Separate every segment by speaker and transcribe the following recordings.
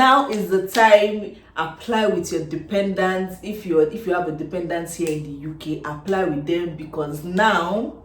Speaker 1: Now is the time. Apply with your dependents. If you have a dependent here in the UK, apply with them, because now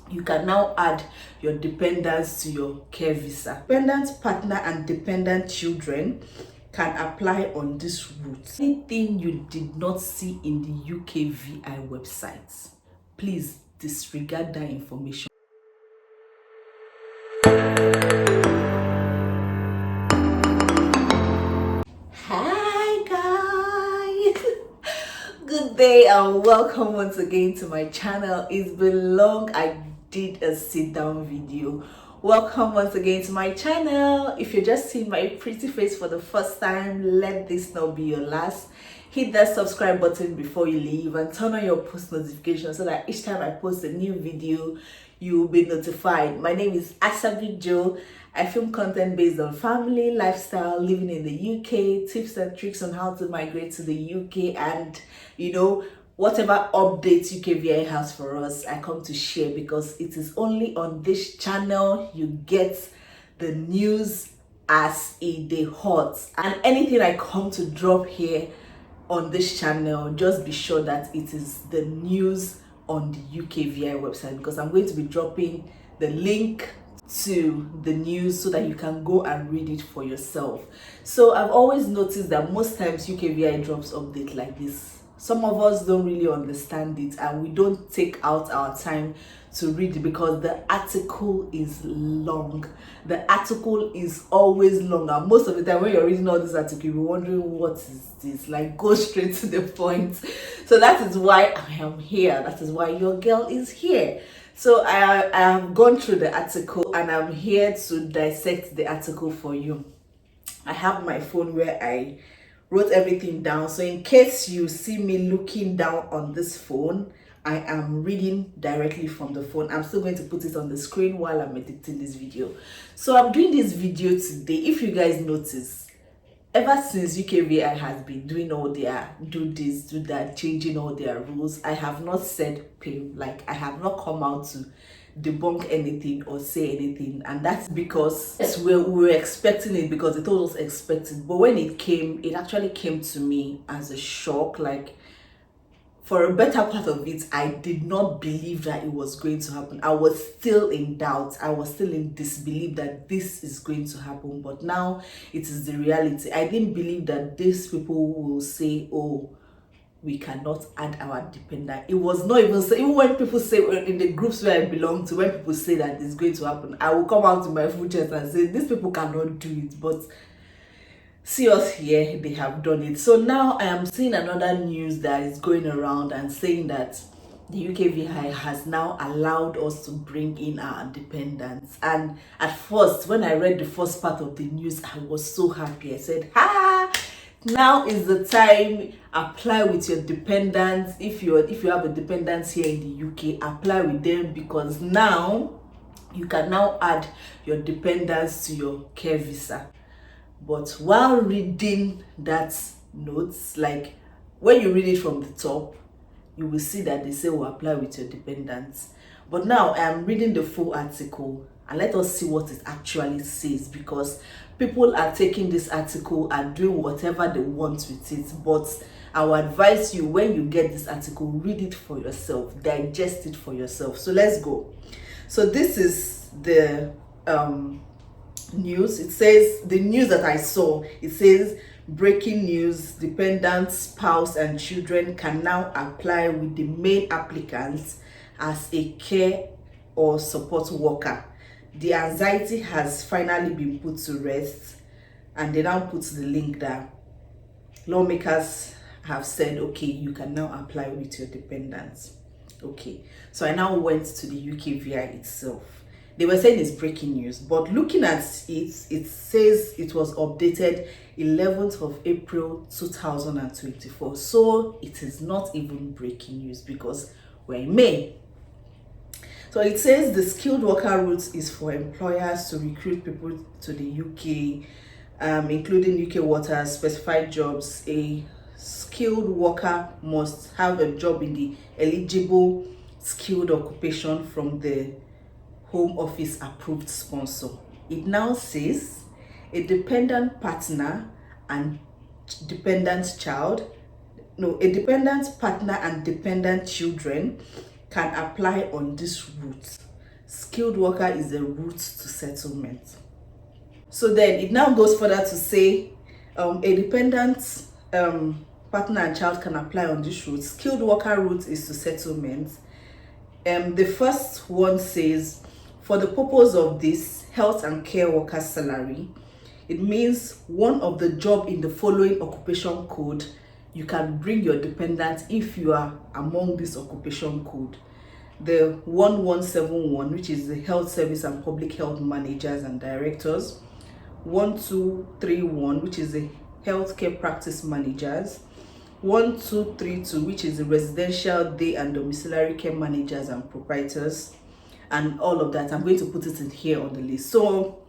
Speaker 1: you can now add your dependents to your care visa. Dependent partner and dependent children can apply on this route. Anything you did not see in the UKVI website, please disregard that information. Hi guys, good day and welcome once again to my channel. It's been long. I did a sit down video. Welcome once again to my channel. If you're just seeing my pretty face for the first time, let this not be your last. Hit that subscribe button before you leave and turn on your post notifications so that each time I post a new video, you will be notified. My name is Asabi Jo. I film content based on family, lifestyle, living in the UK, tips and tricks on how to migrate to the UK, and whatever updates UKVI has for us, I come to share, because it is only on this channel you get the news as it dey hot. And anything I come to drop here on this channel, just be sure that it is the news on the UKVI website, because I'm going to be dropping the link to the news so that you can go and read it for yourself. So I've always noticed that most times UKVI drops update like this, some of us don't really understand it and we don't take out our time to read it, because the article is long. The article is always long, and most of the time when you're reading all this article, you'll be wondering, what is this? Like, go straight to the point. So that is why I am here. That is why your girl is here. So I have gone through the article and I'm here to dissect the article for you. I have my phone where I wrote everything down, so in case you see me looking down on this phone, I am reading directly from the phone. I'm still going to put it on the screen while I'm editing this video. So I'm doing this video today. If you guys notice, ever since UKVI has been doing all their do this, do that, changing all their rules, I have not said pim, like I have not come out to debunk anything or say anything, and that's because yes, we were expecting it, because they told us expect it, but when it came, it actually came to me as a shock. Like, for a better part of it, I did not believe that it was going to happen. I was still in doubt. I was still in disbelief that this is going to happen. But now it is the reality. I didn't believe that these people will say, oh, we cannot add our dependent. It was not even so. Even when people say, in the groups where I belong to, when people say that it's going to happen, I will come out to my full chest and say, these people cannot do it. But see us here, they have done it. So now I am seeing another news that is going around and saying that the UKVI has now allowed us to bring in our dependents. And at first, when I read the first part of the news, I was so happy. I said, now is the time. Apply with your dependents. If you have a dependent here in the UK, apply with them, because now you can now add your dependents to your care visa. But while reading that notes, like when you read it from the top, you will see that they say, well, apply with your dependents. But now I am reading the full article, and let us see what it actually says, because people are taking this article and doing whatever they want with it. But I will advise you, when you get this article, read it for yourself, digest it for yourself. So let's go. So this is the news. It says, the news that I saw, it says, breaking news: dependent spouse and children can now apply with the main applicants as a care or support worker. The anxiety has finally been put to rest. And they now put the link there. Lawmakers have said, okay, you can now apply with your dependents. Okay, so I now went to the UKVI itself. They were saying it's breaking news, but looking at it, it says it was updated 11th of April 2024. So it is not even breaking news, because we're in May. So it says the skilled worker route is for employers to recruit people to the UK, including UK waters, specified jobs. A skilled worker must have a job in the eligible skilled occupation from the Home Office approved sponsor. It now says a dependent partner and dependent child, no, a dependent partner and dependent children can apply on this route. Skilled worker is a route to settlement. So then it now goes further to say a dependent partner and child can apply on this route. Skilled worker route is to settlement. The first one says, for the purpose of this health and care worker salary, it means one of the job in the following occupation code, you can bring your dependent if you are among this occupation code. The 1171, which is the health service and public health managers and directors. 1231, which is the healthcare practice managers. 1232, which is the residential day and domiciliary care managers and proprietors, and all of that. I'm going to put it in here on the list. So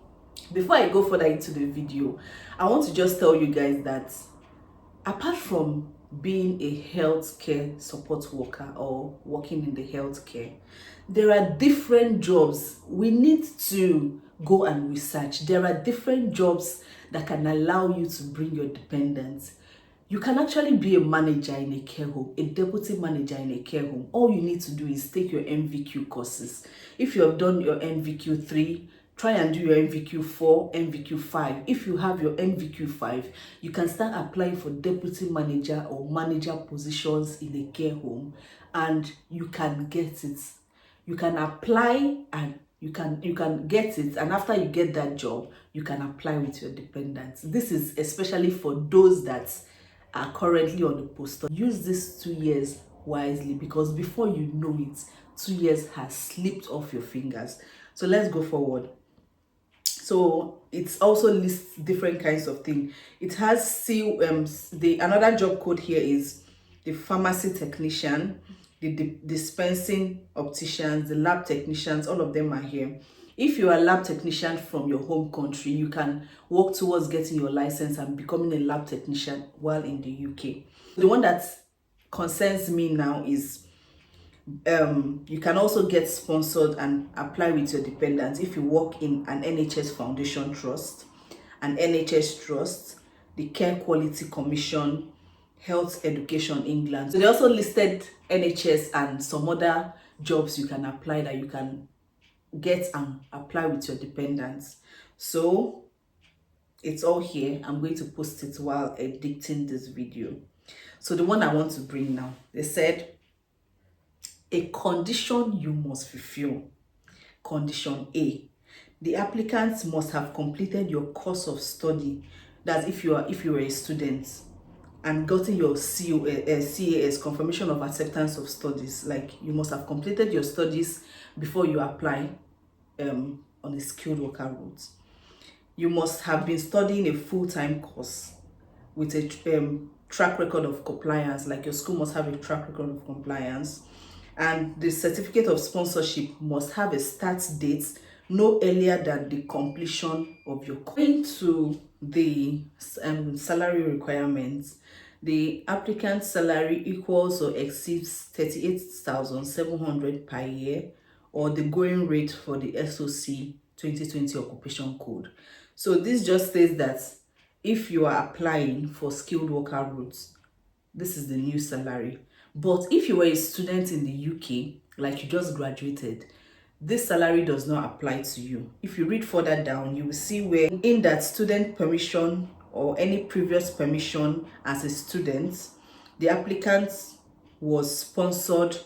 Speaker 1: before I go further into the video, I want to just tell you guys that apart from being a healthcare support worker or working in the healthcare, there are different jobs we need to go and research. There are different jobs that can allow you to bring your dependents. You can actually be a manager in a care home, a deputy manager in a care home. All you need to do is take your NVQ courses. If you have done your NVQ 3, try and do your NVQ 4, NVQ 5. If you have your NVQ 5, you can start applying for deputy manager or manager positions in a care home, and you can get it. You can apply and you can get it, and after you get that job, you can apply with your dependents. This is especially for those that are currently on the poster. Use this 2 years wisely, because before you know it, 2 years has slipped off your fingers. So let's go forward. So it also lists different kinds of things. It has another job code here is the pharmacy technician, the dispensing opticians, the lab technicians. All of them are here. If you are a lab technician from your home country, you can work towards getting your license and becoming a lab technician while in the UK. The one that concerns me now is you can also get sponsored and apply with your dependents if you work in an NHS Foundation Trust, an NHS Trust, the Care Quality Commission, Health Education England. So they also listed NHS and some other jobs you can apply that you can get and apply with your dependents. So it's all here. I'm going to post it while editing this video. So the one I want to bring now, they said a condition you must fulfill. Condition A, the applicants must have completed your course of study. That's if you were a student and gotten your CAS, confirmation of acceptance of studies. Like, you must have completed your studies before you apply on a skilled worker route. You must have been studying a full-time course with a track record of compliance. Like, your school must have a track record of compliance, and the certificate of sponsorship must have a start date no earlier than the completion of your course. Going to the salary requirements, the applicant's salary equals or exceeds 38,700 per year, or the going rate for the SOC 2020 occupation code. So this just says that if you are applying for skilled worker routes, this is the new salary. But if you were a student in the UK, like you just graduated, this salary does not apply to you. If you read further down, you will see where in that student permission or any previous permission as a student, the applicant was sponsored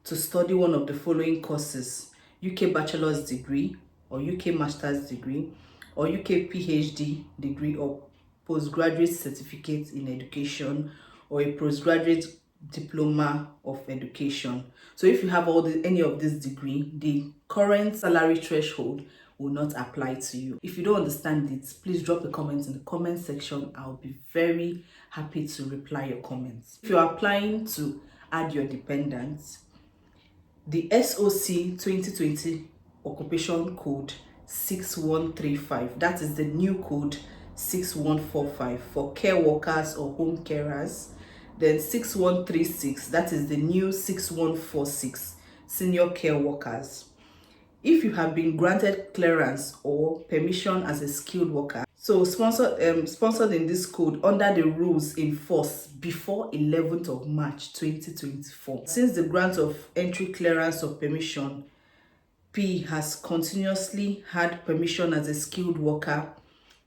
Speaker 1: to study one of the following courses: UK bachelor's degree or UK master's degree or UK PhD degree or postgraduate certificate in education or a postgraduate diploma of education. So if you have any of this degree, the current salary threshold will not apply to you. If you don't understand it, please drop a comment in the comment section. I'll be very happy to reply your comments. If you're applying to add your dependents, the SOC 2020 occupation code 6135, that is the new code 6145 for care workers or home carers. Then 6136, that is the new 6146, senior care workers. If you have been granted clearance or permission as a skilled worker, So sponsored in this code under the rules in force before 11th of March 2024. Since the grant of entry clearance or permission, P has continuously had permission as a skilled worker,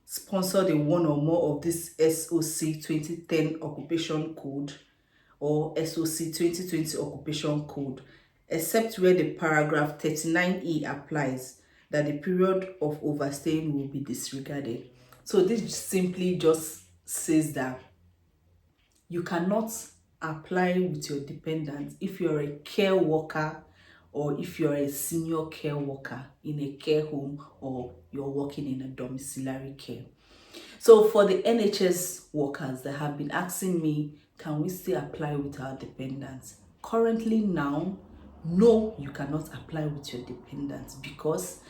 Speaker 1: sponsored in one or more of this SOC 2010 occupation code or SOC 2020 occupation code, except where the paragraph 39E applies, that the period of overstaying will be disregarded. So this simply just says that you cannot apply with your dependents if you're a care worker or if you're a senior care worker in a care home or you're working in a domiciliary care. So for the NHS workers that have been asking me, can we still apply with our dependents? Currently now, no, you cannot apply with your dependents because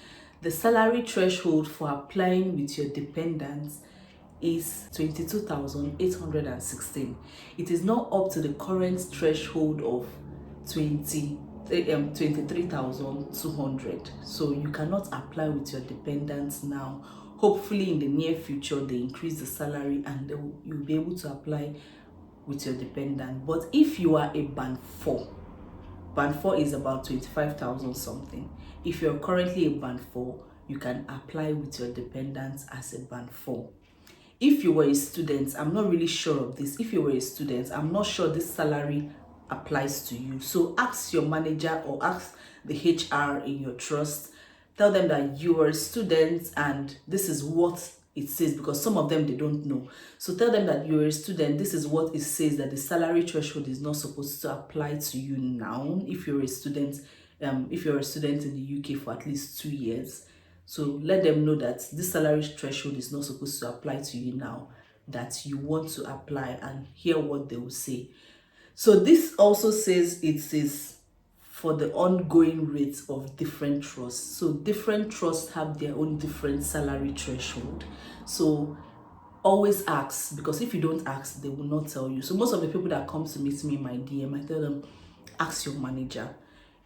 Speaker 1: the salary threshold for applying with your dependents is 22,816. It is not up to the current threshold of 23,200. So you cannot apply with your dependents now. Hopefully in the near future they increase the salary and you'll be able to apply with your dependent. But if you are a band 4 is about 25,000 something. If you're currently a band 4, you can apply with your dependents as a band 4. If you were a student, I'm not really sure of this. If you were a student, I'm not sure this salary applies to you. So ask your manager or ask the HR in your trust. Tell them that you are a student and this is what it says, because some of them, they don't know. So tell them that you're a student. This is what it says, that the salary threshold is not supposed to apply to you now. If you're a student in the UK for at least 2 years. So let them know that this salary threshold is not supposed to apply to you now, that you want to apply, and hear what they will say. So this also says it is for the ongoing rates of different trusts. So different trusts have their own different salary threshold. So always ask, because if you don't ask, they will not tell you. So most of the people that come to meet me in my DM, I tell them, ask your manager.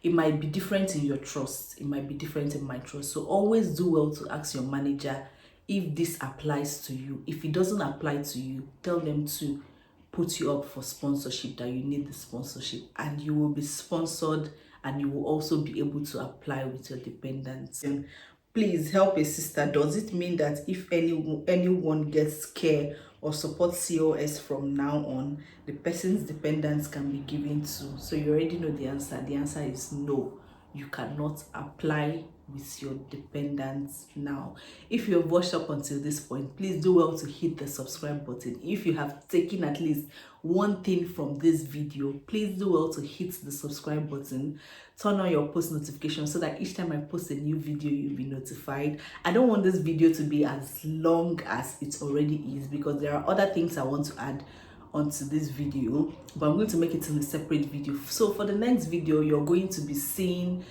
Speaker 1: It might be different in your trust. It might be different in my trust. So always do well to ask your manager if this applies to you. If it doesn't apply to you, tell them to put you up for sponsorship, that you need the sponsorship, and you will be sponsored and you will also be able to apply with your dependents. And please help a sister. Does it mean that if anyone gets care or support COS from now on, the person's dependents can be given to? So you already know the answer. The answer is no. You cannot apply with your dependents now. If you have watched up until this point, please do well to hit the subscribe button. If you have taken at least one thing from this video, please do well to hit the subscribe button. Turn on your post notifications so that each time I post a new video, you'll be notified. I don't want this video to be as long as it already is, because there are other things I want to add onto this video, but I'm going to make it in a separate video. So for the next video, you're going to be seeing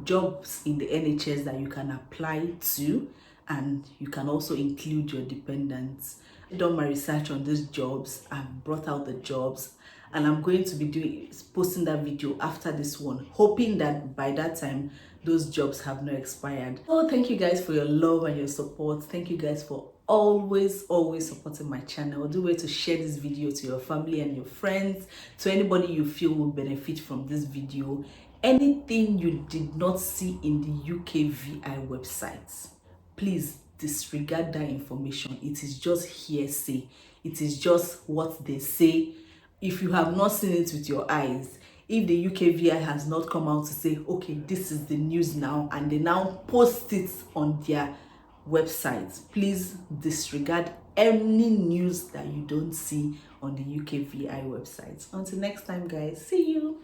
Speaker 1: jobs in the NHS that you can apply to, and you can also include your dependents. I've done my research on these jobs. I've brought out the jobs, and I'm going to be posting that video after this one, hoping that by that time those jobs have not expired. Oh, thank you guys for your love and your support. Thank you guys for always supporting my channel. Do way to share this video to your family and your friends, to anybody you feel will benefit from this video. Anything you did not see in the UKVI website, please disregard that information. It is just hearsay. It is just what they say. If you have not seen it with your eyes, if the UKVI has not come out to say, okay, this is the news now, and they now post it on their websites, please disregard any news that you don't see on the UKVI website. Until next time, guys, see you.